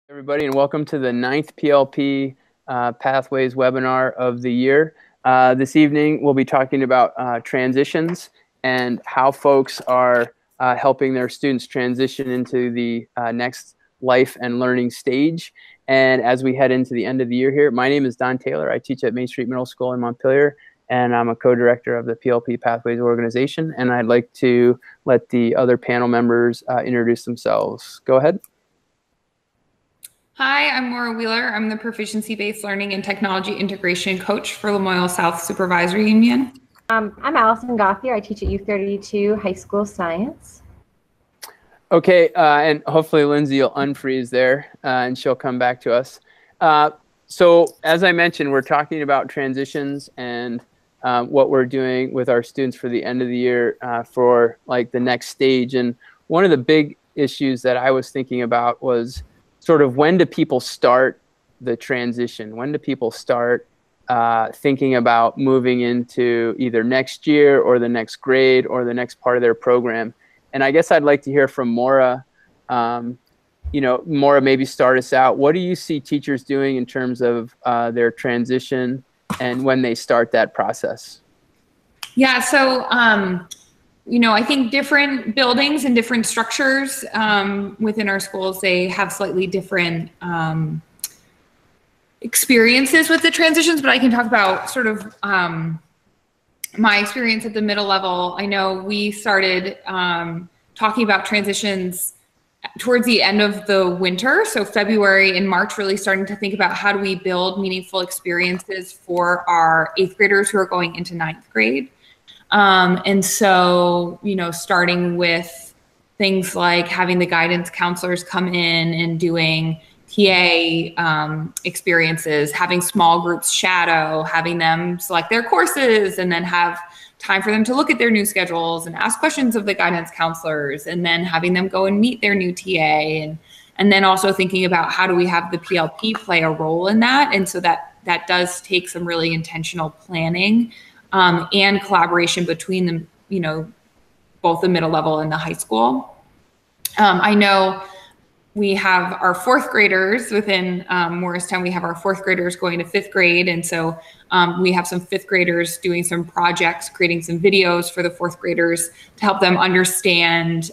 Everybody, and welcome to the 9th PLP Pathways webinar of the year. This evening, we'll be talking about transitions and how folks are helping their students transition into the next life and learning stage. And as we head into the end of the year here, my name is Don Taylor. I teach at Main Street Middle School in Montpelier, and I'm a co-director of the PLP Pathways organization. And I'd like to let the other panel members introduce themselves. Go ahead. Hi, I'm Maura Wheeler. I'm the Proficiency-Based Learning and Technology Integration Coach for Lamoille South Supervisory Union. I'm Allison Gothier. I teach at U32 High School Science. Okay, and hopefully Lindsay will unfreeze there and she'll come back to us. So as I mentioned, we're talking about transitions and what we're doing with our students for the end of the year for like the next stage. And one of the big issues that I was thinking about was sort of when do people start the transition? When do people start thinking about moving into either next year or the next grade or the next part of their program? And I guess I'd like to hear from Maura. Maura, maybe start us out. What do you see teachers doing in terms of their transition and when they start that process? Yeah, so I think different buildings and different structures within our schools, they have slightly different experiences with the transitions, but I can talk about sort of my experience at the middle level. I know we started talking about transitions towards the end of the winter. So February and March, really starting to think about how do we build meaningful experiences for our 8th graders who are going into 9th grade. And so, starting with things like having the guidance counselors come in and doing TA experiences, having small groups shadow, having them select their courses, and then have time for them to look at their new schedules and ask questions of the guidance counselors, and then having them go and meet their new TA. And then also thinking about how do we have the PLP play a role in that. And so that does take some really intentional planning and collaboration between them, both the middle level and the high school. I know we have our 4th graders within Morristown. We have our 4th graders going to 5th grade. And so we have some 5th graders doing some projects, creating some videos for the 4th graders to help them understand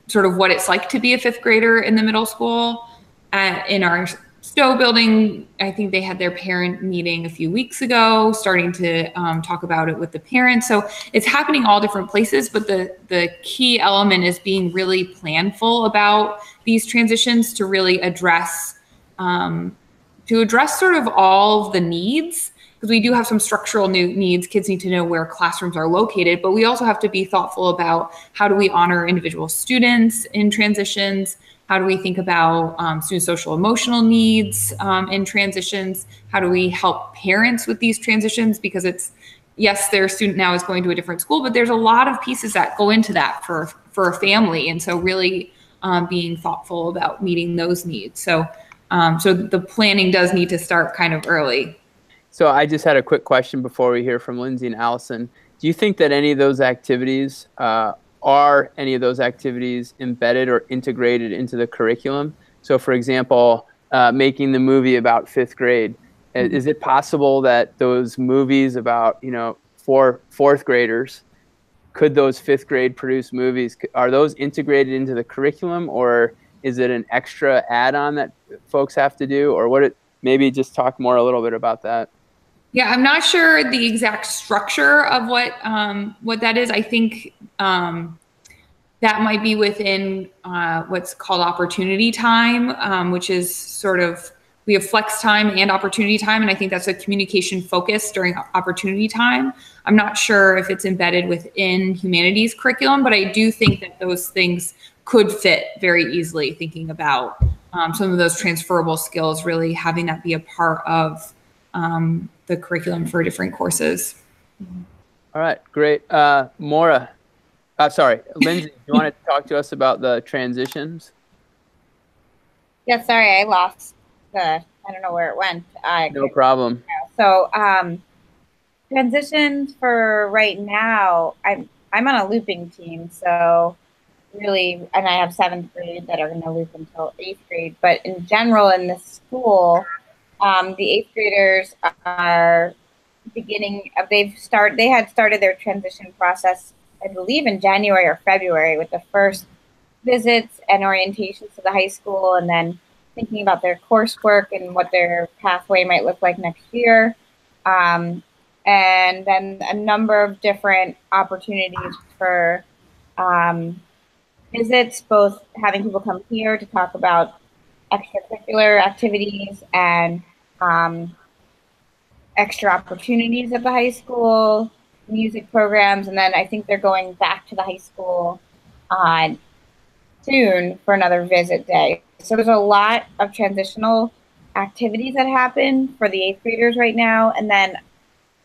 sort of what it's like to be a 5th grader in the middle school. In our Stowe building, I think they had their parent meeting a few weeks ago, starting to talk about it with the parents. So it's happening all different places, but the key element is being really planful about these transitions to really address sort of all of the needs, because we do have some structural needs. Kids need to know where classrooms are located, but we also have to be thoughtful about how do we honor individual students in transitions. How do we think about student social emotional needs in transitions? How do we help parents with these transitions? Because yes, their student now is going to a different school, but there's a lot of pieces that go into that for a family. And so really being thoughtful about meeting those needs. So the planning does need to start kind of early. So I just had a quick question before we hear from Lindsay and Allison. Do you think that any of those activities are any of those activities embedded or integrated into the curriculum? So for example, making the movie about 5th grade, is it possible that those movies about, for 4th graders, could those 5th grade produced movies, are those integrated into the curriculum, or is it an extra add-on that folks have to do, or maybe just talk more a little bit about that? Yeah, I'm not sure the exact structure of what that is. I think that might be within what's called opportunity time, which is sort of, we have flex time and opportunity time. And I think that's a communication focus during opportunity time. I'm not sure if it's embedded within humanities curriculum, but I do think that those things could fit very easily, thinking about some of those transferable skills, really having that be a part of the curriculum for different courses. All right, great. Maura, Lindsay, do you want to talk to us about the transitions? Yeah, sorry, I lost I don't know where it went. No problem. So transitions for right now, I'm on a looping team. So really, and I have seventh grade that are going to loop until eighth grade. But in general, in this school, the eighth graders are beginning. They had started their transition process, I believe, in January or February with the first visits and orientations to the high school, and then thinking about their coursework and what their pathway might look like next year. And then a number of different opportunities for visits, both having people come here to talk about extracurricular activities and extra opportunities at the high school, music programs, and then I think they're going back to the high school soon for another visit day. So there's a lot of transitional activities that happen for the eighth graders right now. And then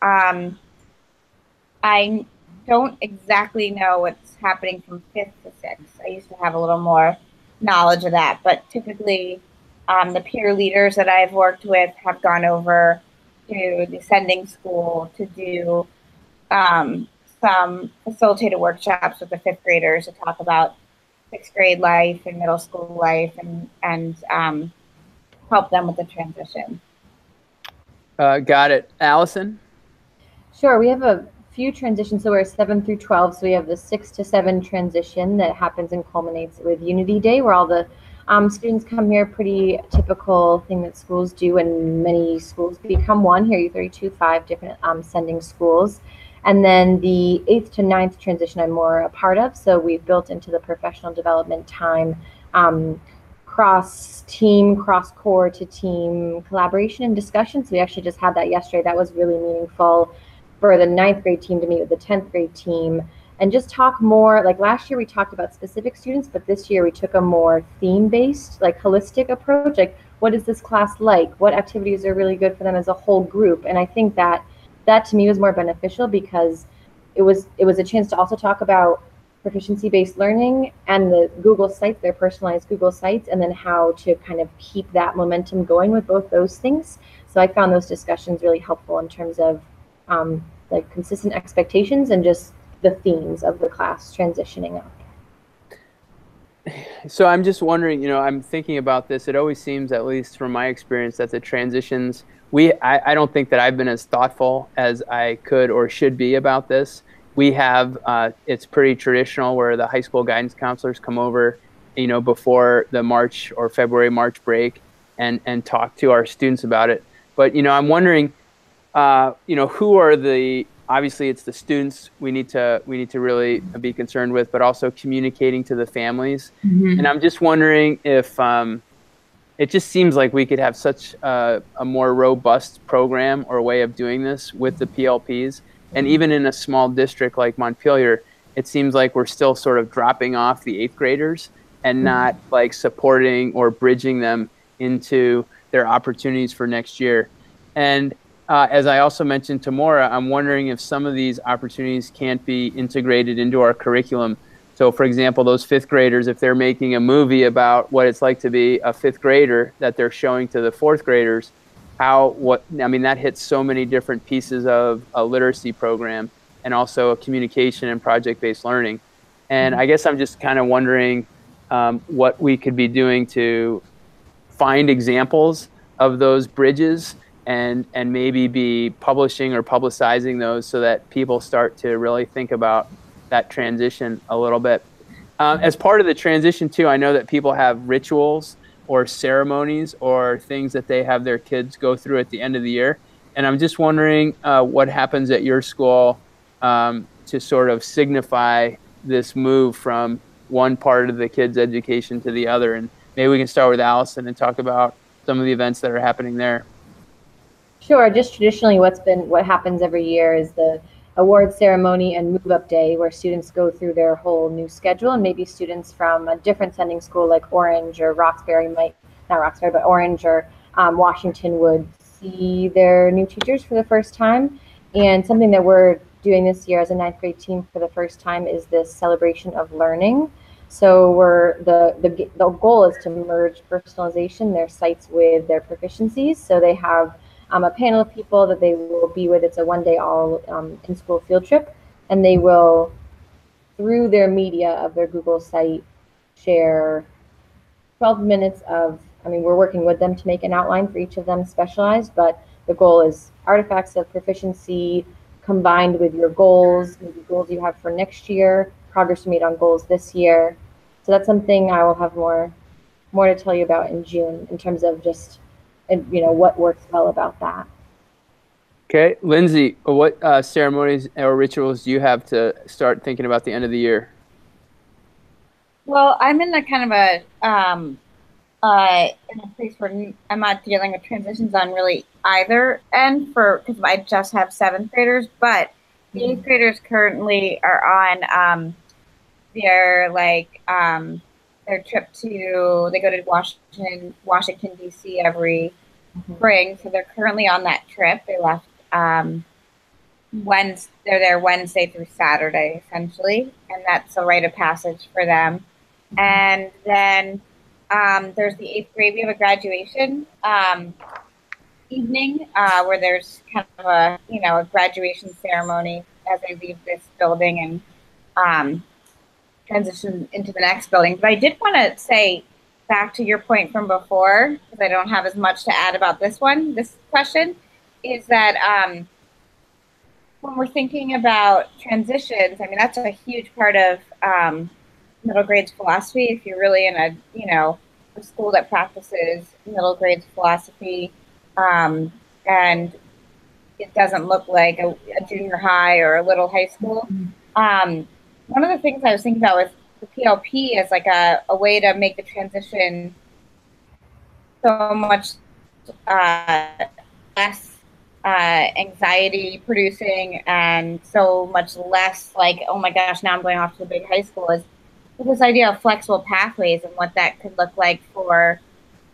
I don't exactly know what's happening from fifth to sixth. I used to have a little more knowledge of that, but typically the peer leaders that I've worked with have gone over to the sending school to do some facilitated workshops with the fifth graders to talk about sixth grade life and middle school life and help them with the transition. Got it. Allison? Sure, we have a few transitions. So we're 7 through 12. So we have the 6 to 7 transition that happens and culminates with Unity Day, where all the students come here. Pretty typical thing that schools do, and many schools become one. Here, U32, 5 different sending schools. And then the 8th to 9th transition I'm more a part of. So we've built into the professional development time cross-team, cross-core to team collaboration and discussion. So we actually just had that yesterday. That was really meaningful for the 9th grade team to meet with the 10th grade team and just talk more. Like last year we talked about specific students, but this year we took a more theme-based, like holistic approach. Like, what is this class like? What activities are really good for them as a whole group? And I think that to me was more beneficial because it was a chance to also talk about proficiency-based learning and the Google Sites, their personalized Google Sites, and then how to kind of keep that momentum going with both those things. So I found those discussions really helpful in terms of like consistent expectations and just the themes of the class transitioning up. So I'm just wondering, I'm thinking about this. It always seems, at least from my experience, that the transitions, I don't think that I've been as thoughtful as I could or should be about this. We have, it's pretty traditional where the high school guidance counselors come over, before the March or March break and talk to our students about it. But, I'm wondering, who are obviously it's the students we need to really be concerned with, but also communicating to the families. Mm-hmm. And I'm just wondering if it just seems like we could have such a more robust program or way of doing this with the PLPs. And even in a small district like Montpelier, it seems like we're still sort of dropping off the 8th graders and not like supporting or bridging them into their opportunities for next year. And as I also mentioned to Maura, I'm wondering if some of these opportunities can't be integrated into our curriculum. So, for example, those 5th graders, if they're making a movie about what it's like to be a 5th grader that they're showing to the 4th graders, that hits so many different pieces of a literacy program and also a communication and project-based learning. And I guess I'm just kind of wondering what we could be doing to find examples of those bridges and maybe be publishing or publicizing those so that people start to really think about that transition a little bit. As part of the transition too, I know that people have rituals or ceremonies or things that they have their kids go through at the end of the year. And I'm just wondering what happens at your school to sort of signify this move from one part of the kids' education to the other. And maybe we can start with Allison and talk about some of the events that are happening there. Sure. Just traditionally what happens every year is the award ceremony and move up day, where students go through their whole new schedule, and maybe students from a different sending school like Orange or Roxbury Orange or Washington would see their new teachers for the first time. And something that we're doing this year as a 9th grade team for the first time is this celebration of learning. So the goal is to merge personalization, their sites, with their proficiencies. So they have a panel of people that they will be with. It's a one-day all in-school field trip, and they will through their media of their Google site, share 12 minutes of, I mean, we're working with them to make an outline for each of them specialized, but the goal is artifacts of proficiency combined with your goals, maybe goals you have for next year, progress you made on goals this year. So that's something I will have more to tell you about in June in terms of just, you know, what works well about that. Okay, Lindsay, what ceremonies or rituals do you have to start thinking about the end of the year? Well, I'm in a kind of a in a place where I'm not dealing with transitions on really either end because I just have 7th graders, but the 8th graders currently are on their their trip they go to Washington DC every spring, so they're currently on that trip. They left they're there Wednesday through Saturday essentially, and that's a rite of passage for them. And then there's the 8th grade. We have a graduation evening where there's kind of a a graduation ceremony as they leave this building and transition into the next building. But I did want to say back to your point from before, because I don't have as much to add about this question, is that when we're thinking about transitions, I mean, that's a huge part of middle grades philosophy. If you're really in a school that practices middle grades philosophy, and it doesn't look like a junior high or a little high school. One of the things I was thinking about with the PLP is like a way to make the transition so much less anxiety producing and so much less like, oh my gosh, now I'm going off to the big high school, is this idea of flexible pathways and what that could look like for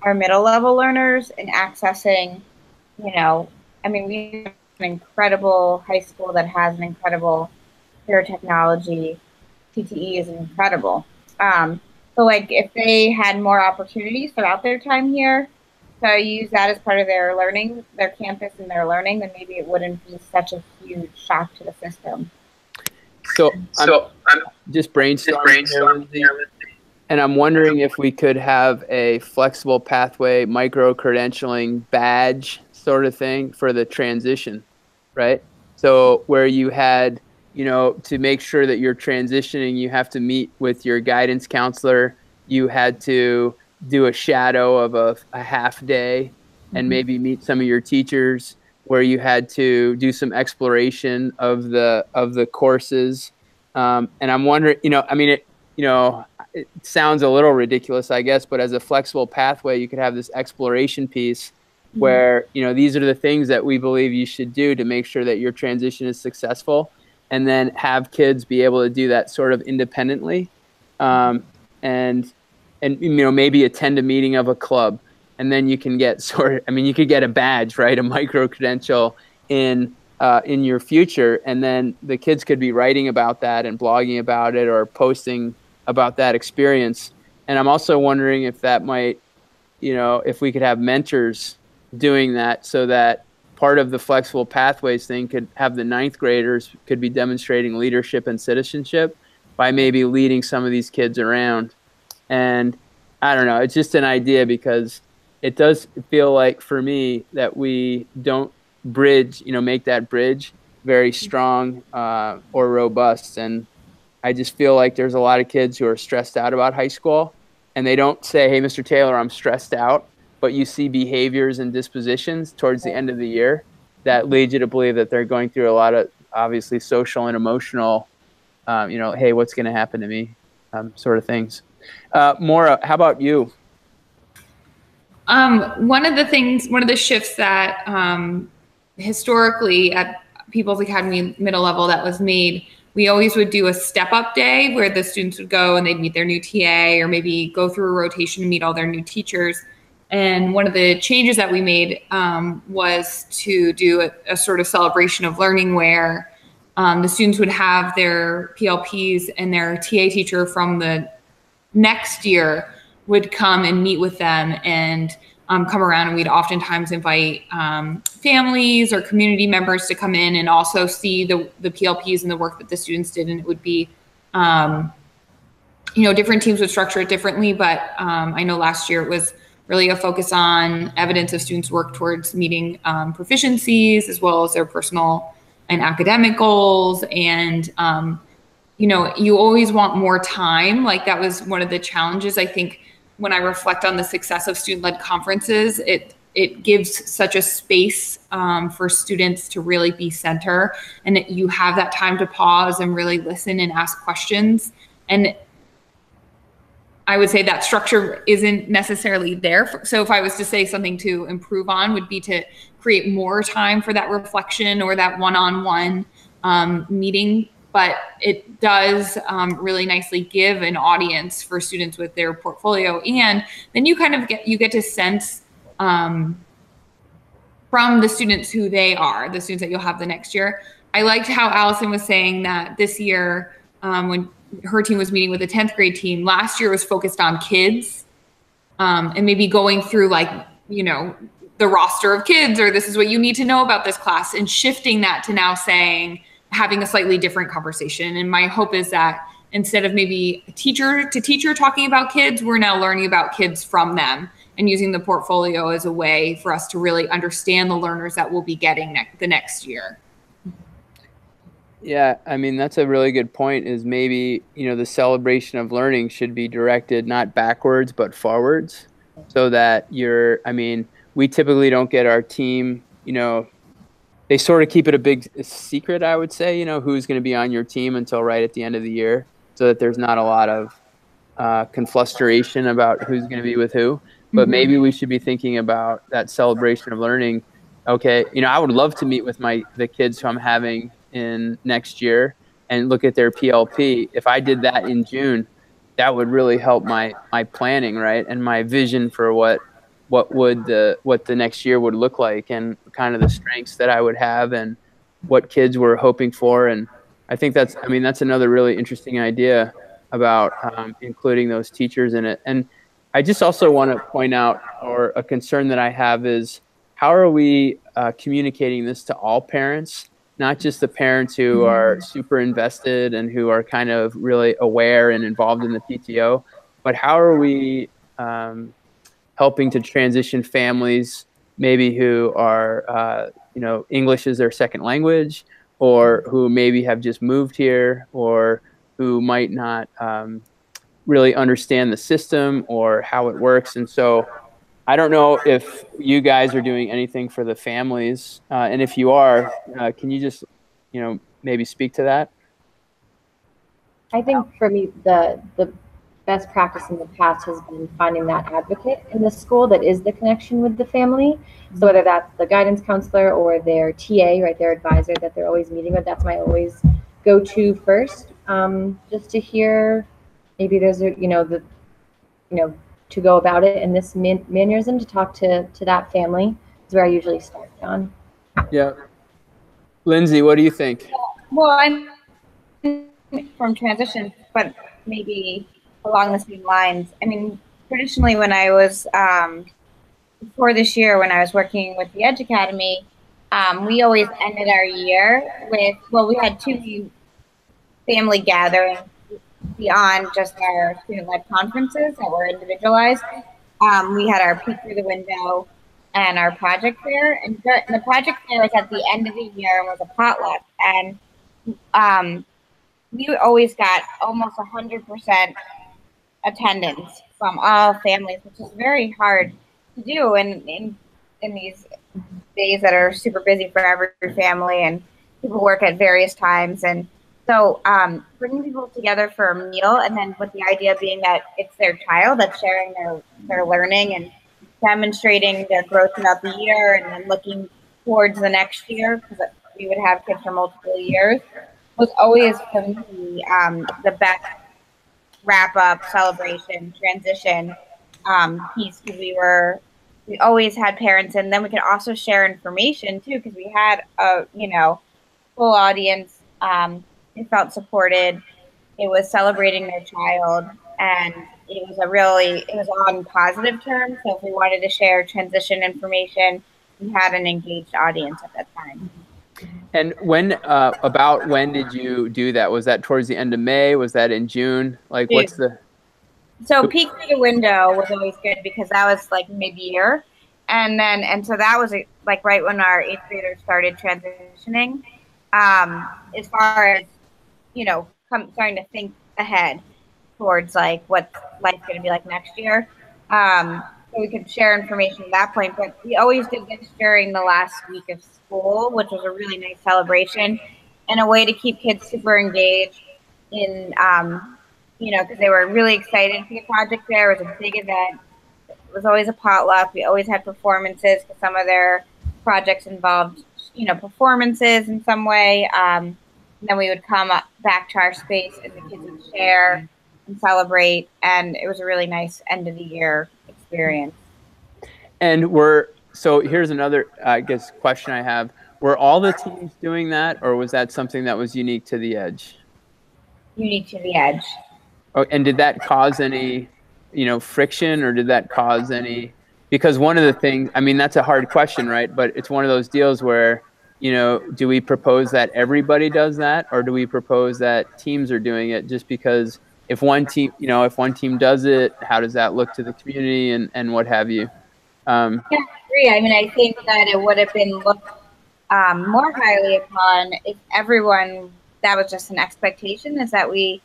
our middle level learners and accessing, I mean, we have an incredible high school that has an incredible career technology. TTE is incredible. So like if they had more opportunities throughout their time here to use that as part of their learning, their campus and their learning, then maybe it wouldn't be such a huge shock to the system. So I'm just brainstorming here, and I'm wondering if we could have a flexible pathway micro-credentialing badge sort of thing for the transition, right? So where you had, to make sure that you're transitioning, you have to meet with your guidance counselor. You had to do a shadow of a half day and maybe meet some of your teachers, where you had to do some exploration of the courses. And I'm wondering, it sounds a little ridiculous, I guess, but as a flexible pathway, you could have this exploration piece where, these are the things that we believe you should do to make sure that your transition is successful, and then have kids be able to do that sort of independently. And maybe attend a meeting of a club, and then you can get you could get a badge, right? A micro-credential in your future. And then the kids could be writing about that and blogging about it or posting about that experience. And I'm also wondering if that might, if we could have mentors doing that, so that part of the flexible pathways thing could have the 9th graders could be demonstrating leadership and citizenship by maybe leading some of these kids around. And I don't know, it's just an idea, because it does feel like for me that we don't make that bridge very strong or robust. And I just feel like there's a lot of kids who are stressed out about high school, and they don't say, hey, Mr. Taylor, I'm stressed out. But you see behaviors and dispositions towards the end of the year that lead you to believe that they're going through a lot of obviously social and emotional, hey, what's going to happen to me, sort of things. Maura, how about you? One of the shifts that historically at People's Academy middle level that was made, we always would do a step-up day where the students would go and they'd meet their new TA, or maybe go through a rotation and meet all their new teachers. And one of the changes that we made was to do a sort of celebration of learning, where the students would have their PLPs, and their TA teacher from the next year would come and meet with them and come around. And we'd oftentimes invite families or community members to come in and also see the PLPs and the work that the students did. And it would be You know, different teams would structure it differently, but I know last year it was really a focus on evidence of students' work towards meeting proficiencies as well as their personal and academic goals. And, you know, you always want more time. Like that was one of the challenges. I think when I reflect on the success of student-led conferences, it gives such a space for students to really be center, and that you have that time to pause and really listen and ask questions. And I would say that structure isn't necessarily there. So if I was to say something to improve on, would be to create more time for that reflection or that one-on-one meeting. But it does really nicely give an audience for students with their portfolio. And then you kind of get to sense from the students who they are, the students that you'll have the next year. I liked how Allison was saying that this year, when her team was meeting with the 10th grade team, last year was focused on kids, and maybe going through like, you know, the roster of kids, or this is what you need to know about this class, and shifting that to now having a slightly different conversation. And my hope is that instead of maybe teacher to teacher talking about kids, we're now learning about kids from them and using the portfolio as a way for us to really understand the learners that we'll be getting the next year. Yeah, I mean, that's a really good point, is maybe, you know, the celebration of learning should be directed not backwards, but forwards, so that we typically don't get our team, you know, they sort of keep it a big secret, I would say, you know, who's going to be on your team until right at the end of the year, so that there's not a lot of conflustration about who's going to be with who. But maybe we should be thinking about that celebration of learning. Okay, you know, I would love to meet with the kids who I'm having in next year and look at their PLP. If I did that in June, that would really help my planning, right? And my vision for what the next year would look like, and kind of the strengths that I would have and what kids were hoping for. And I think that's another really interesting idea about including those teachers in it. And I just also want to point out, or a concern that I have, is how are we communicating this to all parents, not just the parents who are super invested and who are kind of really aware and involved in the PTO, but how are we helping to transition families maybe who are, you know, English is their second language, or who maybe have just moved here, or who might not really understand the system or how it works. And so I don't know if you guys are doing anything for the families, and if you are, can you just, you know, maybe speak to that? I think for me, the best practice in the past has been finding that advocate in the school that is the connection with the family. So whether that's the guidance counselor or their TA, right, their advisor that they're always meeting with, that's my always go-to first, just to hear maybe there's to go about it in this mannerism, to talk to that family is where I usually start, John. Yeah. Lindsay, what do you think? Well, I'm from transition, but maybe along the same lines. I mean, traditionally when I was, before this year, when I was working with the Edge Academy, we always ended our year with, we had 2 family gatherings beyond just our student-led conferences that were individualized. We had our peek through the window and our project fair, and the project fair was at the end of the year and was a potluck, and we always got almost 100% attendance from all families, which is very hard to do in these days that are super busy for every family, and people work at various times. And so bringing people together for a meal, and then with the idea being that it's their child that's sharing their learning and demonstrating their growth throughout the year, and then looking towards the next year, because we would have kids for multiple years, was always for me the best wrap-up, celebration, transition piece, because we always had parents, and then we could also share information too, because we had a full audience. It felt supported. It was celebrating their child, and it was on positive terms. So if we wanted to share transition information, we had an engaged audience at that time. And when, about when did you do that? Was that towards the end of May? Was that in June? Like, what's the? So peek through the window was always good because that was like mid-year. And so that was like right when our 8th graders started transitioning. As far as, you know, starting to think ahead towards like what life's going to be like next year. So we could share information at that point, but we always did this during the last week of school, which was a really nice celebration and a way to keep kids super engaged in, you know, because they were really excited for the project there. It was a big event. It was always a potluck. We always had performances because some of their projects involved, you know, performances in some way. And then we would come up back to our space and the kids would share and celebrate. And it was a really nice end of the year experience. And so here's another, I guess, question I have. Were all the teams doing that, or was that something that was unique to the Edge? Unique to the Edge. Oh, and did that cause any, you know, friction, or did that cause any? Because one of the things, I mean, that's a hard question, right? But it's one of those deals where, you know, do we propose that everybody does that, or do we propose that teams are doing it? Just because if one team, you know, if one team does it, how does that look to the community and what have you? I agree. I mean, I think that it would have been looked more highly upon if everyone, that was just an expectation, is that we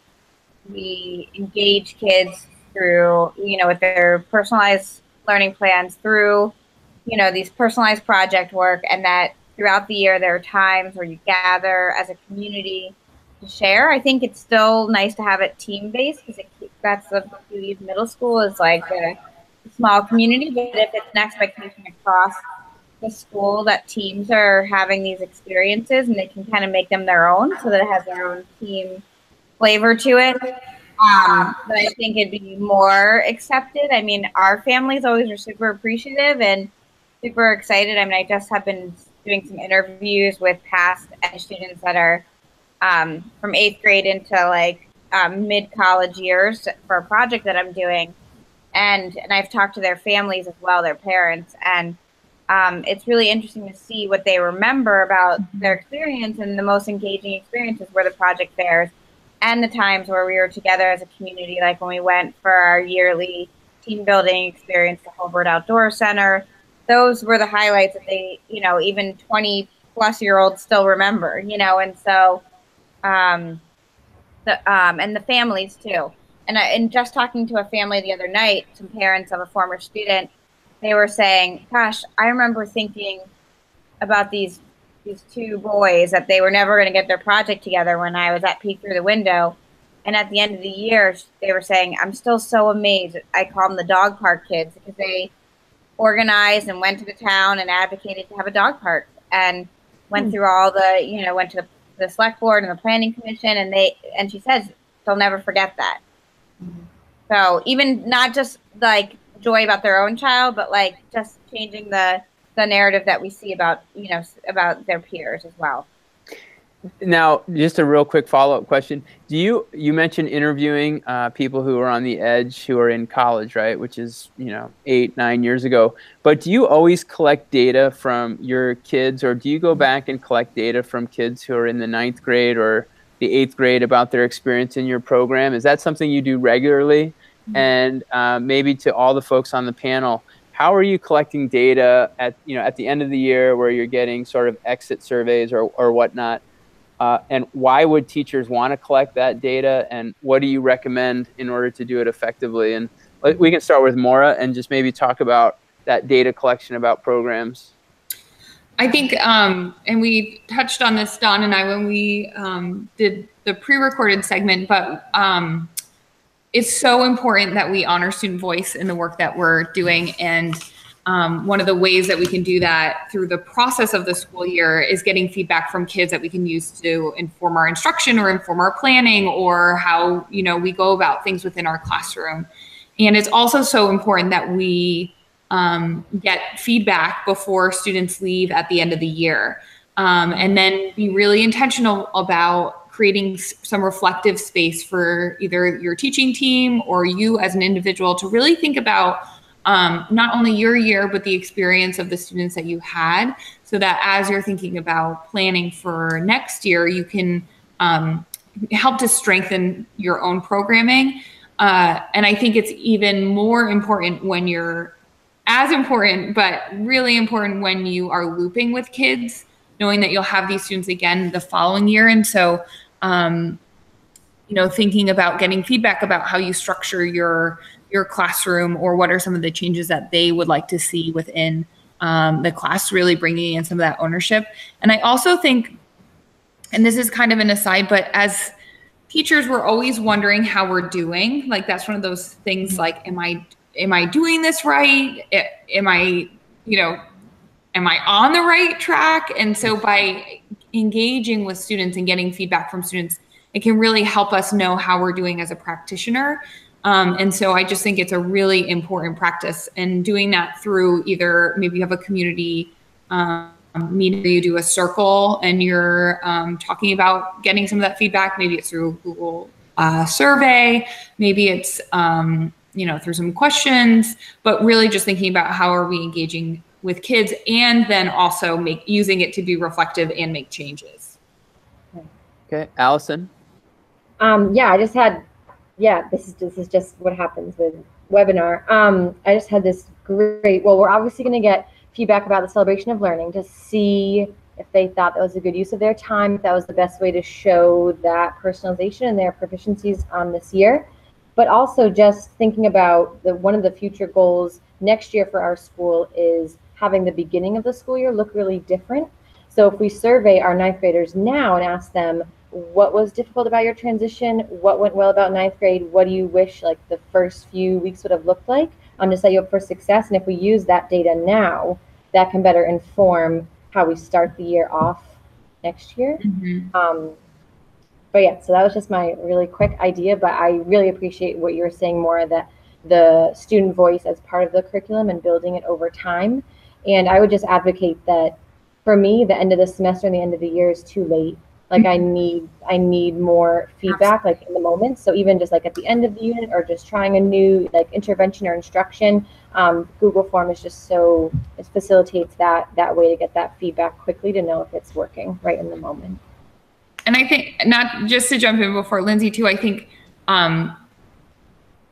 engage kids through, you know, with their personalized learning plans, through, you know, these personalized project work, and that throughout the year there are times where you gather as a community to share. I think it's still nice to have it team-based because that's the beauty of middle school, is like a small community. But if it's an expectation across the school that teams are having these experiences and they can kind of make them their own so that it has their own team flavor to it, but I think it'd be more accepted. I mean, our families always are super appreciative and super excited. I mean, I just have been doing some interviews with past students that are from 8th grade into like mid-college years for a project that I'm doing. And I've talked to their families as well, their parents, and it's really interesting to see what they remember about their experience, and the most engaging experiences were the project fairs and the times where we were together as a community, like when we went for our yearly team building experience, the Holbert Outdoor Center. Those were the highlights that they, you know, even 20-plus-year-olds still remember, you know, and so, and the families too. And just talking to a family the other night, some parents of a former student, they were saying, gosh, I remember thinking about these two boys that they were never going to get their project together when I was at Peek Through the Window. And at the end of the year, they were saying, I'm still so amazed. I call them the dog park kids because they organized and went to the town and advocated to have a dog park and went through all the, you know, went to the select board and the planning commission. And she says they'll never forget that. So even not just like joy about their own child, but like just changing the narrative that we see about, you know, about their peers as well. Now, just a real quick follow-up question. You mentioned interviewing people who are on the Edge who are in college, right? Which is, you know, 8-9 years ago. But do you always collect data from your kids, or do you go back and collect data from kids who are in the 9th grade or the 8th grade about their experience in your program? Is that something you do regularly? And maybe to all the folks on the panel, how are you collecting data at the end of the year where you're getting sort of exit surveys or whatnot? And why would teachers want to collect that data? And what do you recommend in order to do it effectively? And we can start with Maura and just maybe talk about that data collection about programs. I think, and we touched on this, Don and I, when we did the pre-recorded segment, but it's so important that we honor student voice in the work that we're doing. And one of the ways that we can do that through the process of the school year is getting feedback from kids that we can use to inform our instruction or inform our planning or how, you know, we go about things within our classroom. And it's also so important that we get feedback before students leave at the end of the year. And then be really intentional about creating some reflective space for either your teaching team or you as an individual to really think about not only your year, but the experience of the students that you had, so that as you're thinking about planning for next year, you can help to strengthen your own programming. And I think it's even more important when you're as important, but really important when you are looping with kids, knowing that you'll have these students again the following year. And so, thinking about getting feedback about how you structure your classroom, or what are some of the changes that they would like to see within the class, really bringing in some of that ownership. And I also think, and this is kind of an aside, but as teachers, we're always wondering how we're doing. Like, that's one of those things, like, am I doing this right? Am I on the right track? And so by engaging with students and getting feedback from students, it can really help us know how we're doing as a practitioner. And so I just think it's a really important practice, and doing that through either, maybe you have a community meeting where you do a circle and you're talking about getting some of that feedback. Maybe it's through Google survey, maybe it's through some questions, but really just thinking about how are we engaging with kids, and then also using it to be reflective and make changes. Okay, Allison. I just had, this is just what happens with webinar. I just had this great, we're obviously going to get feedback about the celebration of learning to see if they thought that was a good use of their time, if that was the best way to show that personalization and their proficiencies on this year. But also just thinking about one of the future goals next year for our school is having the beginning of the school year look really different. So if we survey our ninth graders now and ask them, what was difficult about your transition? What went well about ninth grade? What do you wish like the first few weeks would have looked like to set you up for success? And if we use that data now, that can better inform how we start the year off next year. But yeah, so that was just my really quick idea, but I really appreciate what you were saying more, that the student voice as part of the curriculum and building it over time. And I would just advocate that for me, the end of the semester and the end of the year is too late. Like I need more feedback like in the moment. So even just like at the end of the unit, or just trying a new like intervention or instruction, Google Form is just it facilitates that way to get that feedback quickly to know if it's working right in the moment. And I think, not just to jump in before Lindsay too, I think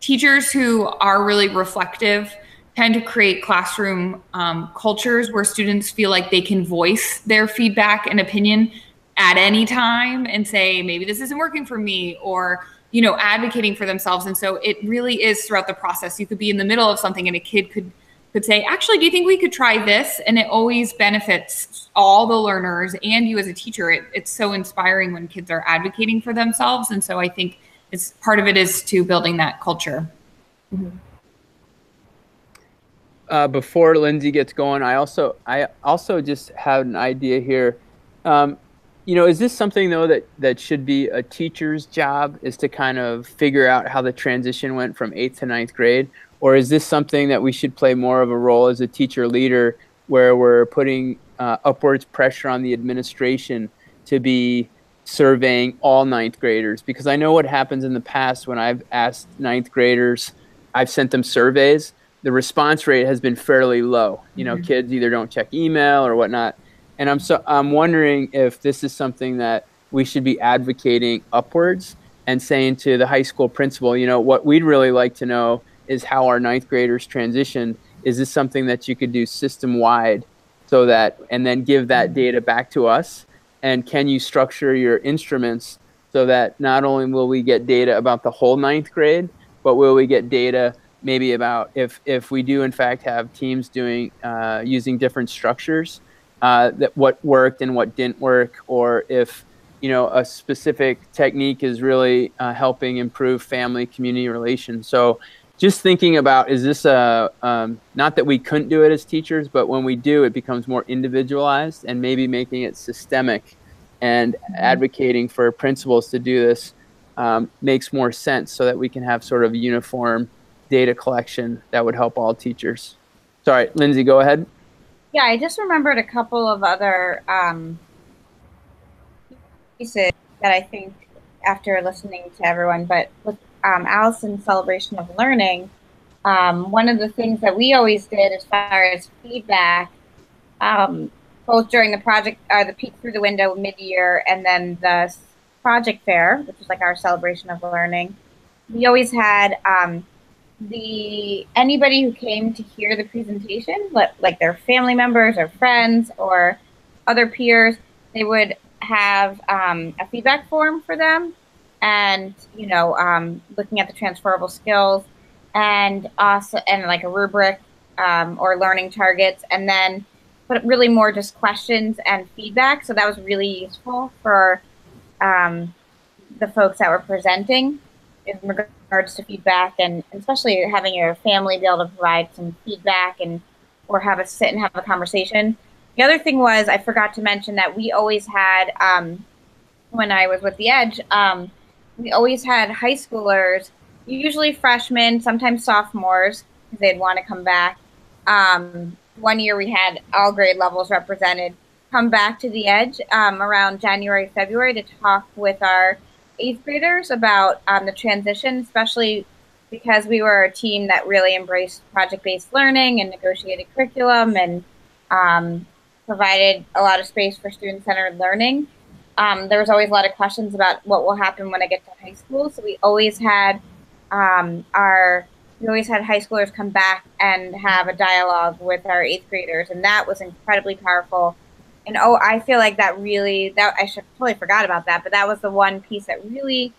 teachers who are really reflective tend to create classroom cultures where students feel like they can voice their feedback and opinion at any time and say, maybe this isn't working for me, or, advocating for themselves. And so it really is throughout the process. You could be in the middle of something and a kid could say, actually, do you think we could try this? And it always benefits all the learners and you as a teacher. It's so inspiring when kids are advocating for themselves. And so I think part of it is to building that culture. Before Lindsay gets going, I also just had an idea here. Is this something though that should be a teacher's job, is to kind of figure out how the transition went from 8th to 9th grade? Or is this something that we should play more of a role as a teacher leader, where we're putting upwards pressure on the administration to be surveying all 9th graders? Because I know what happens in the past when I've asked 9th graders, I've sent them surveys, the response rate has been fairly low. Kids either don't check email or whatnot. And I'm wondering if this is something that we should be advocating upwards and saying to the high school principal, what we'd really like to know is how our 9th graders transitioned. Is this something that you could do system-wide, and then give that data back to us? And can you structure your instruments so that not only will we get data about the whole 9th grade, but will we get data maybe about if we do in fact have teams doing using different structures, that what worked and what didn't work, or if a specific technique is really helping improve family community relations. So just thinking about, is this not that we couldn't do it as teachers, but when we do, it becomes more individualized, and maybe making it systemic and advocating for principals to do this makes more sense, so that we can have sort of uniform data collection that would help all teachers. Sorry, Lindsay, go ahead. Yeah, I just remembered a couple of other pieces that I think, after listening to everyone, but with Allison's celebration of learning, one of the things that we always did as far as feedback, both during the project, the peek through the window mid-year, and then the project fair, which is like our celebration of learning, we always had anybody who came to hear the presentation, like their family members or friends or other peers, they would have a feedback form for them, and looking at the transferable skills, and also like a rubric or learning targets, and then but really more just questions and feedback. So that was really useful for the folks that were presenting in regards to feedback, and especially having your family be able to provide some feedback or have a sit and have a conversation. The other thing was, I forgot to mention that we always had, when I was with The Edge, we always had high schoolers, usually freshmen, sometimes sophomores, because they'd want to come back. One year we had all grade levels represented, come back to The Edge around January, February to talk with our 8th graders about the transition, especially because we were a team that really embraced project-based learning and negotiated curriculum and provided a lot of space for student-centered learning. There was always a lot of questions about what will happen when I get to high school. So we always had high schoolers come back and have a dialogue with our 8th graders, and that was incredibly powerful. And I feel like that I totally forgot about that, but that was the one piece that really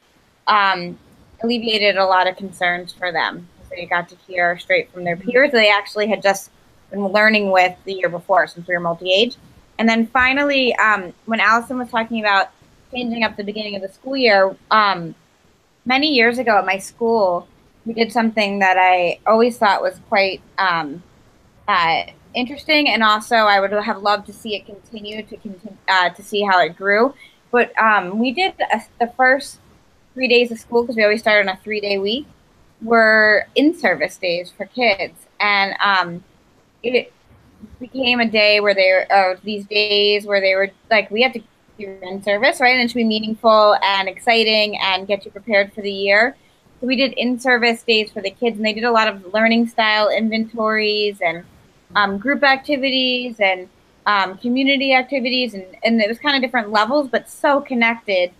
alleviated a lot of concerns for them. They got to hear straight from their peers they actually had just been learning with the year before, since we were multi-age. And then finally, when Allison was talking about changing up the beginning of the school year, many years ago at my school, we did something that I always thought was quite interesting, and also I would have loved to see it continue to see how it grew. But we did the first 3 days of school, because we always started on a 3-day week, were in-service days for kids, and it became a day where these days where they were like, we have to do in service, right? And it should be meaningful and exciting and get you prepared for the year. So we did in-service days for the kids, and they did a lot of learning style inventories and group activities and community activities, and it was kind of different levels, but so connected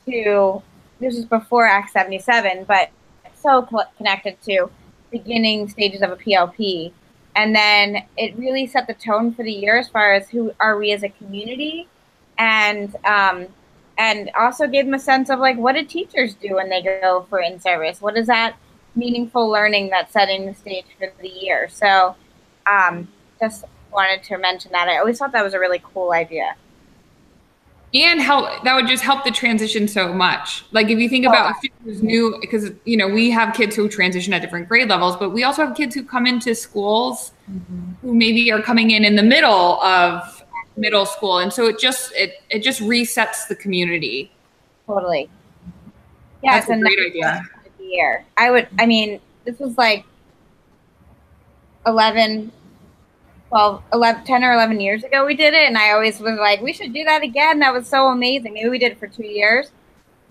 to, this was before Act 77, but so connected to beginning stages of a PLP. And then it really set the tone for the year as far as who are we as a community, and also gave them a sense of like, what do teachers do when they go for in-service? What is that meaningful learning that's setting the stage for the year? So just wanted to mention that. I always thought that was a really cool idea. And that would just help the transition so much. Like if you think about a student who's new, because we have kids who transition at different grade levels, but we also have kids who come into schools who maybe are coming in the middle of middle school, and so it just resets the community. Totally. Yeah, that's a great idea. Year. This was like 10 or 11 years ago we did it, and I always was like, we should do that again. That was so amazing. Maybe we did it for 2 years.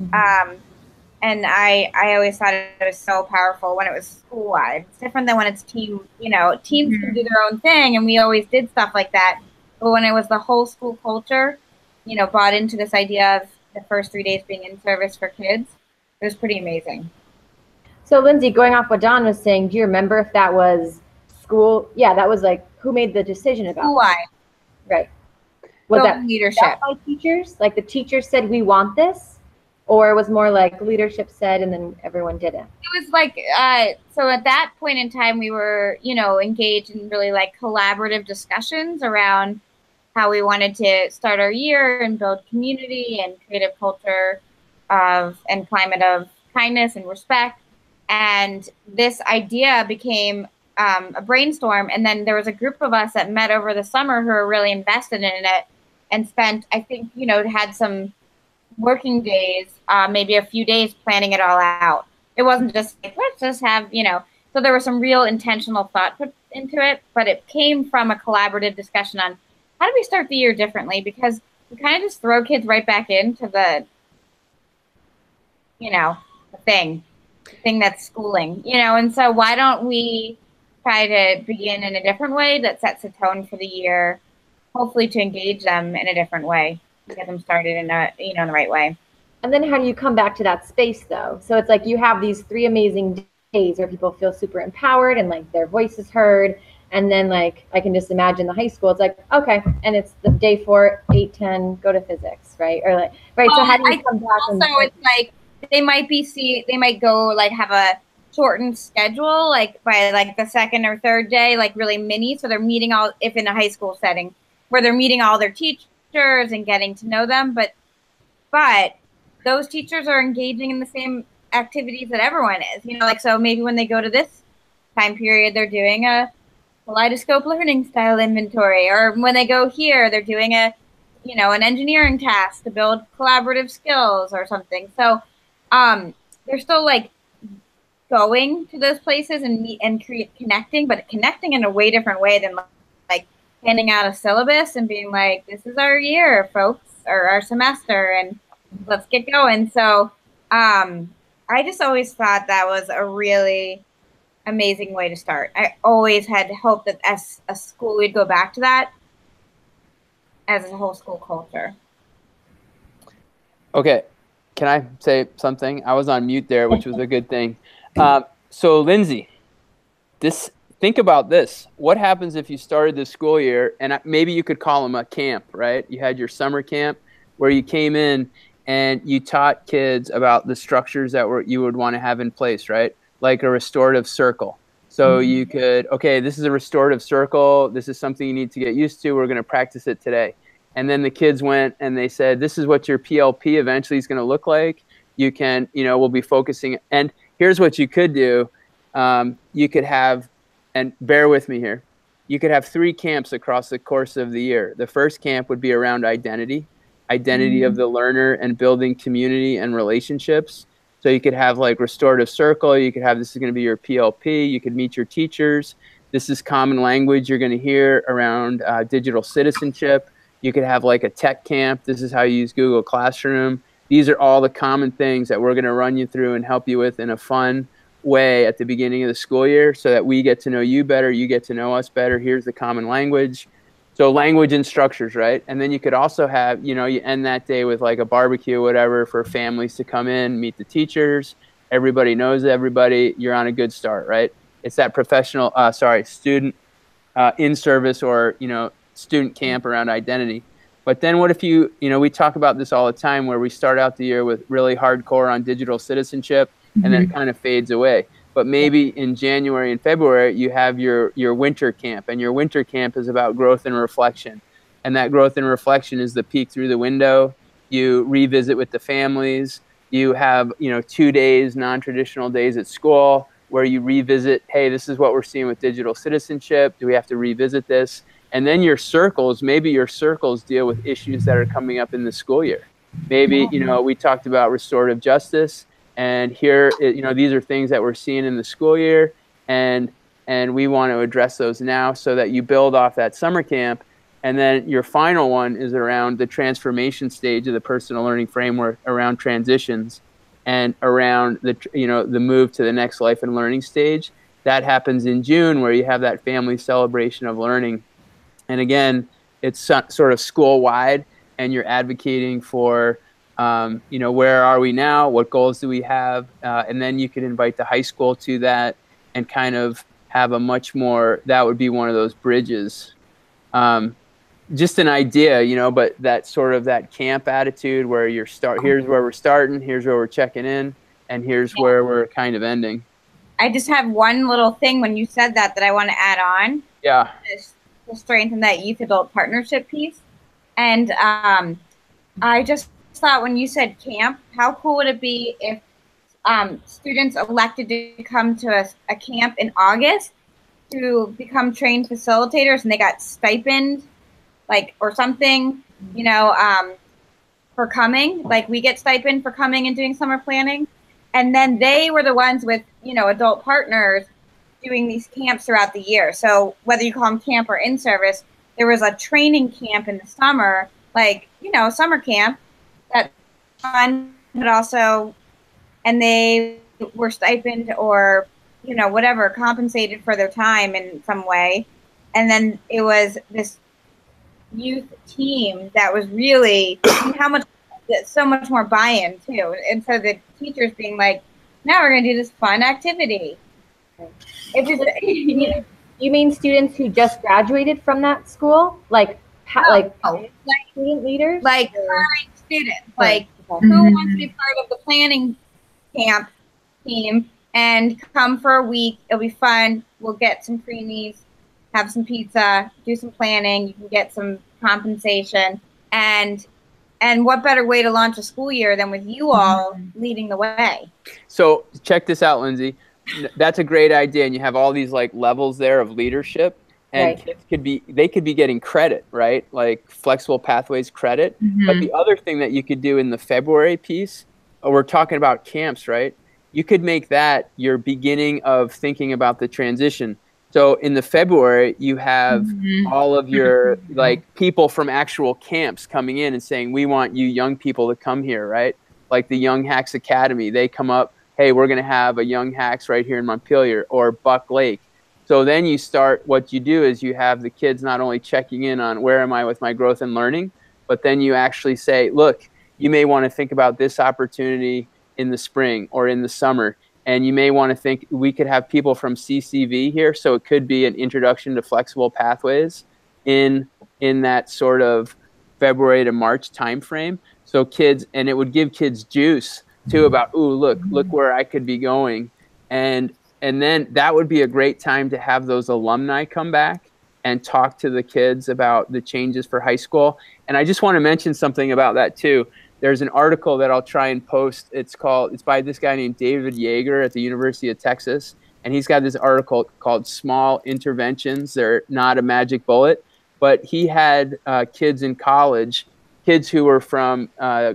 And I always thought it was so powerful when it was school-wide. It's different than when it's team, teams can do their own thing, and we always did stuff like that. But when it was the whole school culture, bought into this idea of the first 3 days being in service for kids, it was pretty amazing. So Lindsay, going off what Dawn was saying, do you remember if that was school? Yeah, that was like, who made the decision about school-wide? Right. Was that leadership by teachers? Like the teachers said, we want this? Or it was more like leadership said, and then everyone did it? It was like, so at that point in time, we were, engaged in really like collaborative discussions around how we wanted to start our year and build community and create a culture and climate of kindness and respect. And this idea became a brainstorm. And then there was a group of us that met over the summer who were really invested in it and spent, I think, had some working days, maybe a few days planning it all out. It wasn't just like, let's just have, so there was some real intentional thought put into it, but it came from a collaborative discussion on how do we start the year differently? Because we kind of just throw kids right back into the thing. thing that's schooling, you know, and so why don't we try to begin in a different way that sets a tone for the year, hopefully to engage them in a different way, get them started in a, you know, in the right way. And then how do you come back to that space though? So it's like you have these 3 amazing days where people feel super empowered and like their voice is heard. And then like I can just imagine the high school, it's like, okay, and it's the day 4, 8, 10, go to physics, right? Or like, right. So how do you come back? Also, it's like they might go like have a shortened schedule, like by like the 2nd or 3rd day, like really mini. So they're meeting all, if in a high school setting, where they're meeting all their teachers and getting to know them. But those teachers are engaging in the same activities that everyone is, you know, like, so maybe when they go to this time period, they're doing a kaleidoscope learning style inventory, or when they go here, they're doing a, you know, an engineering task to build collaborative skills or something. So they're still like going to those places and connecting, but connecting in a way different way than like handing out a syllabus and being like, this is our year, folks, or our semester, and let's get going. So I just always thought that was a really amazing way to start. I always had hoped that as a school we'd go back to that as a whole school culture. Okay, can I say something? I was on mute there, which was a good thing. So Lindsay, think about this. What happens if you started the school year, and maybe you could call them a camp, right? You had your summer camp where you came in and you taught kids about the structures that you would want to have in place, right? Like a restorative circle. So you could, okay, this is a restorative circle. This is something you need to get used to. We're going to practice it today. And then the kids went and they said, this is what your PLP eventually is going to look like. You can, you know, we'll be focusing. And here's what you could do. You could have, and bear with me here, you could have 3 camps across the course of the year. The first camp would be around identity of the learner and building community and relationships. So you could have like restorative circle. You could have, this is going to be your PLP. You could meet your teachers. This is common language you're going to hear around digital citizenship. You could have like a tech camp. This is how you use Google Classroom. These are all the common things that we're going to run you through and help you with in a fun way at the beginning of the school year so that we get to know you better. You get to know us better. Here's the common language. So language and structures, right? And then you could also have, you know, you end that day with like a barbecue or whatever for families to come in, meet the teachers. Everybody knows everybody. You're on a good start, right? It's that professional, student in-service or, you know, student camp around identity. But then what if you know, we talk about this all the time where we start out the year with really hardcore on digital citizenship and then it kind of fades away. But maybe in January and February, you have your winter camp, and your winter camp is about growth and reflection. And that growth and reflection is the peek through the window. You revisit with the families. You have, you know, 2 days, non-traditional days at school where you revisit, hey, this is what we're seeing with digital citizenship. Do we have to revisit this? And then your circles, maybe your circles deal with issues that are coming up in the school year. Maybe, you know, we talked about restorative justice. And here, you know, these are things that we're seeing in the school year, and we want to address those now so that you build off that summer camp. And then your final one is around the transformation stage of the personal learning framework, around transitions and around the, you know, the move to the next life and learning stage. That happens in June, where you have that family celebration of learning. And again, it's sort of school-wide, and you're advocating for you know, where are we now? What goals do we have? And then you could invite the high school to that and kind of have a much more, that would be one of those bridges. Just an idea, you know, but that sort of that camp attitude where here's where we're starting, here's where we're checking in, and here's where we're kind of ending. I just have one little thing when you said that I want to add on. Yeah. To strengthen that youth adult partnership piece. And I just thought when you said camp, how cool would it be if students elected to come to a camp in August to become trained facilitators, and they got stipend, like, or something, you know, for coming, like we get stipend for coming and doing summer planning. And then they were the ones with, you know, adult partners doing these camps throughout the year. So whether you call them camp or in-service, there was a training camp in the summer, like, you know, summer camp, that fun, but also, and they were stipend or, you know, whatever, compensated for their time in some way. And then it was this youth team that was really, how much, so much more buy-in too. And so the teachers being like, now we're going to do this fun activity. It just, you mean students who just graduated from that school? Like student leaders? Like current students. Like who wants to be part of the planning camp team and come for a week? It'll be fun. We'll get some preemies, have some pizza, do some planning. You can get some compensation. And what better way to launch a school year than with you all leading the way? So check this out, Lindsay. That's a great idea. And you have all these like levels there of leadership, and kids could be getting credit, right? Like flexible pathways credit. But the other thing that you could do in the February piece, we're talking about camps, right? You could make that your beginning of thinking about the transition. So in the February, you have all of your like people from actual camps coming in and saying, we want you young people to come here, right? Like the Young Hacks Academy, they come up, hey, we're going to have a Young Hacks right here in Montpelier or Buck Lake. So then you start, what you do is you have the kids not only checking in on where am I with my growth and learning, but then you actually say, look, you may want to think about this opportunity in the spring or in the summer. And you may want to think we could have people from CCV here. So it could be an introduction to flexible pathways in that sort of February to March timeframe. So kids, and it would give kids juice too about, ooh, look where I could be going. And then that would be a great time to have those alumni come back and talk to the kids about the changes for high school. And I just want to mention something about that too. There's an article that I'll try and post. It's by this guy named David Yeager at the University of Texas. And he's got this article called Small Interventions. They're not a magic bullet. But he had kids in college, kids who were from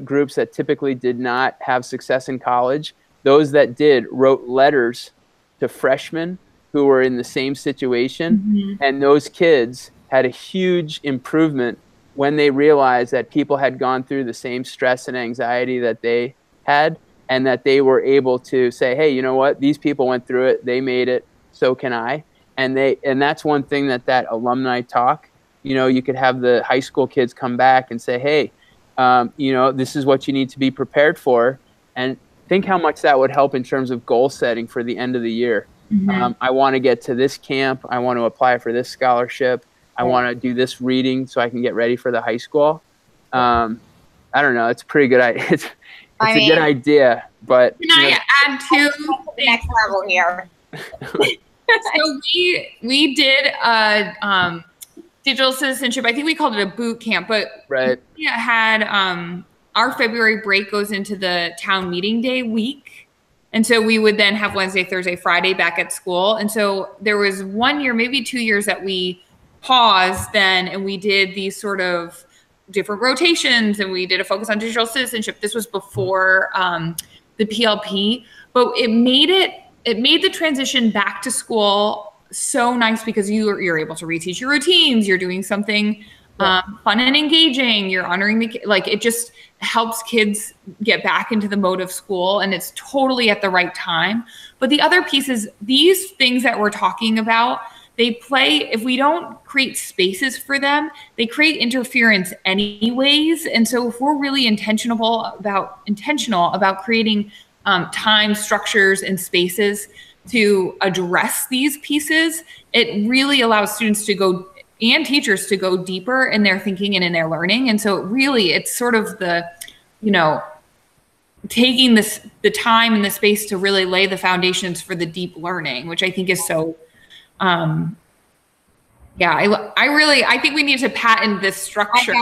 groups that typically did not have success in college. Those that did wrote letters to freshmen who were in the same situation. And those kids had a huge improvement when they realized that people had gone through the same stress and anxiety that they had, and that they were able to say, hey, you know what? These people went through it. They made it. So can I. And that's one thing that alumni talk, you know, you could have the high school kids come back and say, hey, you know, this is what you need to be prepared for. And think how much that would help in terms of goal setting for the end of the year. I want to get to this camp. I want to apply for this scholarship. I want to do this reading so I can get ready for the high school. I don't know. It's a pretty good idea. It's a good idea, but can I add to the next level here? So we did a digital citizenship. I think we called it a boot camp, but we had our February break goes into the town meeting day week. And so we would then have Wednesday, Thursday, Friday back at school. And so there was 1 year, maybe 2 years that we paused then, and we did these sort of different rotations, and we did a focus on digital citizenship. This was before the PLP, but it made the transition back to school so nice because you're able to reteach your routines. You're doing something fun and engaging. You're honoring it just helps kids get back into the mode of school, and it's totally at the right time. But the other piece is these things that we're talking about, they play, if we don't create spaces for them, they create interference anyways. And so if we're really intentional about creating time structures and spaces to address these pieces, it really allows students to go and teachers to go deeper in their thinking and in their learning. And so it's sort of the, you know, taking the time and the space to really lay the foundations for the deep learning, which I think is so, I think we need to patent this structure.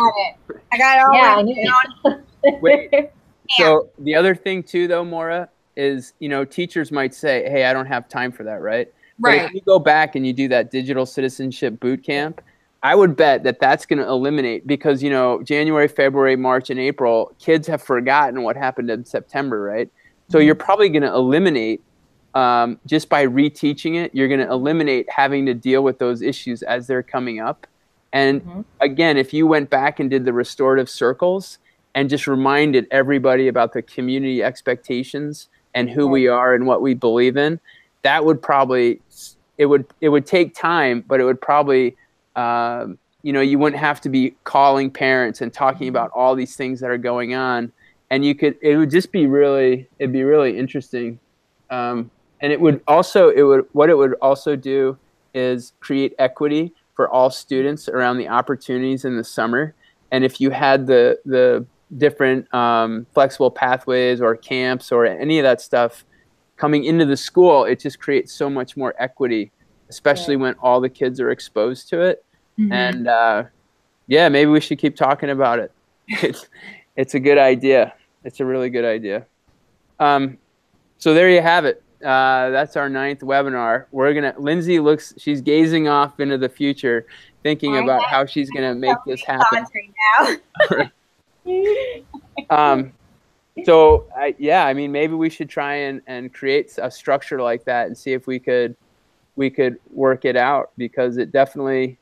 I got it all. Wait. So the other thing too, though, Maura, is, you know, teachers might say, hey, I don't have time for that, right? Right. But if you go back and you do that digital citizenship boot camp, I would bet that's going to eliminate, because, you know, January, February, March, and April, kids have forgotten what happened in September, right? So you're probably going to eliminate, just by reteaching it, you're going to eliminate having to deal with those issues as they're coming up. And again, if you went back and did the restorative circles and just reminded everybody about the community expectations and who we are and what we believe in, that would probably, it would take time, but it would probably, you know, you wouldn't have to be calling parents and talking about all these things that are going on. And you could, it would just be really, it'd be really interesting. And it would also, what it would also do is create equity for all students around the opportunities in the summer. And if you had the different flexible pathways or camps or any of that stuff coming into the school, it just creates so much more equity, especially when all the kids are exposed to it. And yeah, maybe we should keep talking about it. It's a good idea. It's a really good idea. So there you have it. That's our 9th webinar. Lindsay she's gazing off into the future, thinking about how she's going to make this happen. So yeah, I mean, maybe we should try and create a structure like that and see if we could work it out, because it definitely,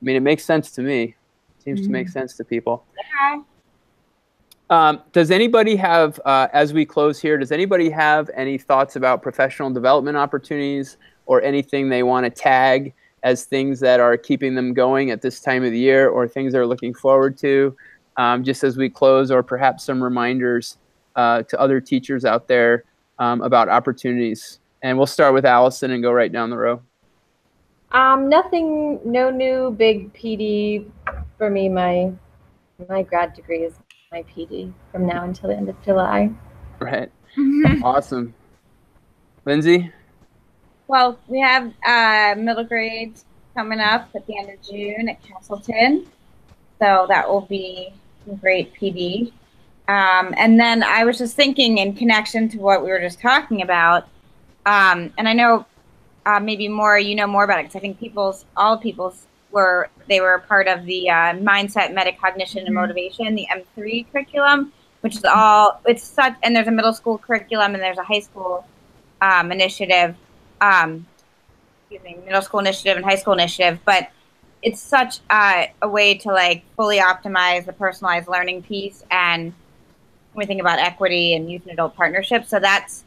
I mean, it makes sense to me. It seems to make sense to people. Does anybody have, as we close here, does anybody have any thoughts about professional development opportunities or anything they want to tag as things that are keeping them going at this time of the year, or things they're looking forward to, just as we close, or perhaps some reminders to other teachers out there about opportunities? And we'll start with Allison and go right down the row. Nothing, no new big PD for me. My grad degree is my PD from now until the end of July. Right. Awesome. Lindsay? Well, we have middle grades coming up at the end of June at Castleton. So that will be some great PD. And then I was just thinking, in connection to what we were just talking about, and I know maybe more, you know more about it, because I think all people's were part of the mindset, metacognition, and motivation, the M3 curriculum, which is and there's a middle school curriculum and there's a high school initiative, middle school initiative and high school initiative, but it's such a way to like fully optimize the personalized learning piece, and when we think about equity and youth and adult partnerships. So that's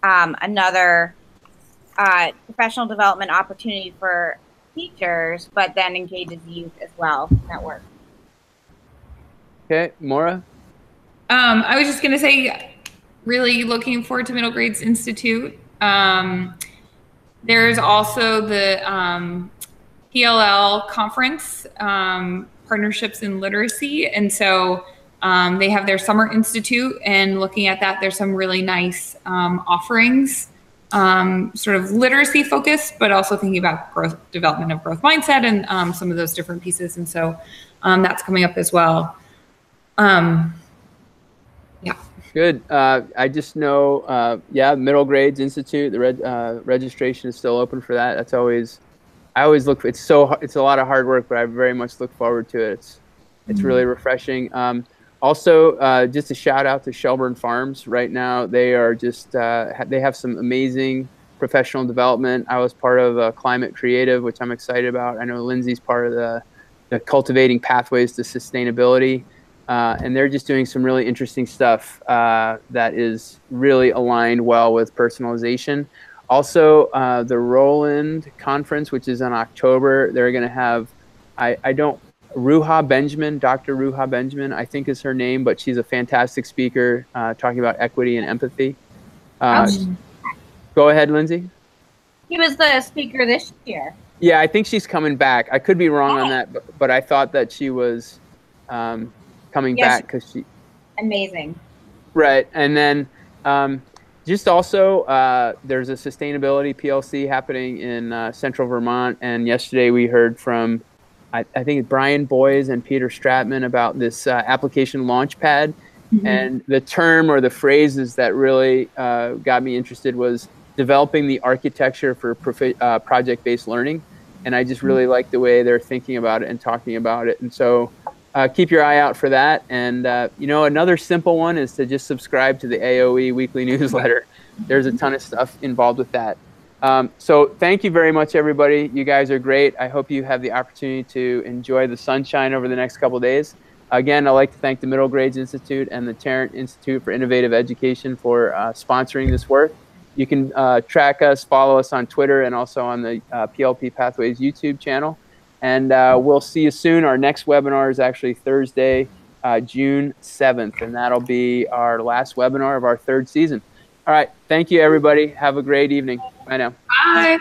another professional development opportunity for teachers, but then engages youth as well. That works. Okay, Maura? I was just going to say, really looking forward to Middle Grades Institute. There's also the PLL conference, Partnerships in Literacy. And so they have their Summer Institute, and looking at that, there's some really nice offerings, sort of literacy focused, but also thinking about development of growth mindset and some of those different pieces. And so that's coming up as well. Yeah. Good. I just know, yeah, Middle Grades Institute, the registration is still open for that. That's always, I always look, it's a lot of hard work, but I very much look forward to it. It's really refreshing. Also, just a shout out to Shelburne Farms. Right now, they are just, they have some amazing professional development. I was part of Climate Creative, which I'm excited about. I know Lindsay's part of the Cultivating Pathways to Sustainability. And they're just doing some really interesting stuff that is really aligned well with personalization. Also, the Roland Conference, which is in October, they're going to have, Ruha Benjamin, Dr. Ruha Benjamin, I think is her name, but she's a fantastic speaker talking about equity and empathy. Go ahead, Lindsay. He was the speaker this year. Yeah, I think she's coming back. I could be wrong on that, but I thought that she was coming back because she... Amazing. Right. And then just also, there's a sustainability PLC happening in Central Vermont. And yesterday we heard from, I think it's Brian Boys and Peter Stratman about this application launchpad. And the term or the phrases that really got me interested was developing the architecture for project-based learning. And I just really like the way they're thinking about it and talking about it. And so keep your eye out for that. And, you know, another simple one is to just subscribe to the AOE weekly newsletter. There's a ton of stuff involved with that. So thank you very much, everybody. You guys are great. I hope you have the opportunity to enjoy the sunshine over the next couple of days. Again, I'd like to thank the Middle Grades Institute and the Tarrant Institute for Innovative Education for sponsoring this work. You can track us, follow us on Twitter, and also on the PLP Pathways YouTube channel. And we'll see you soon. Our next webinar is actually Thursday, June 7th, and that'll be our last webinar of our 3rd season. All right. Thank you, everybody. Have a great evening. Bye now. Bye.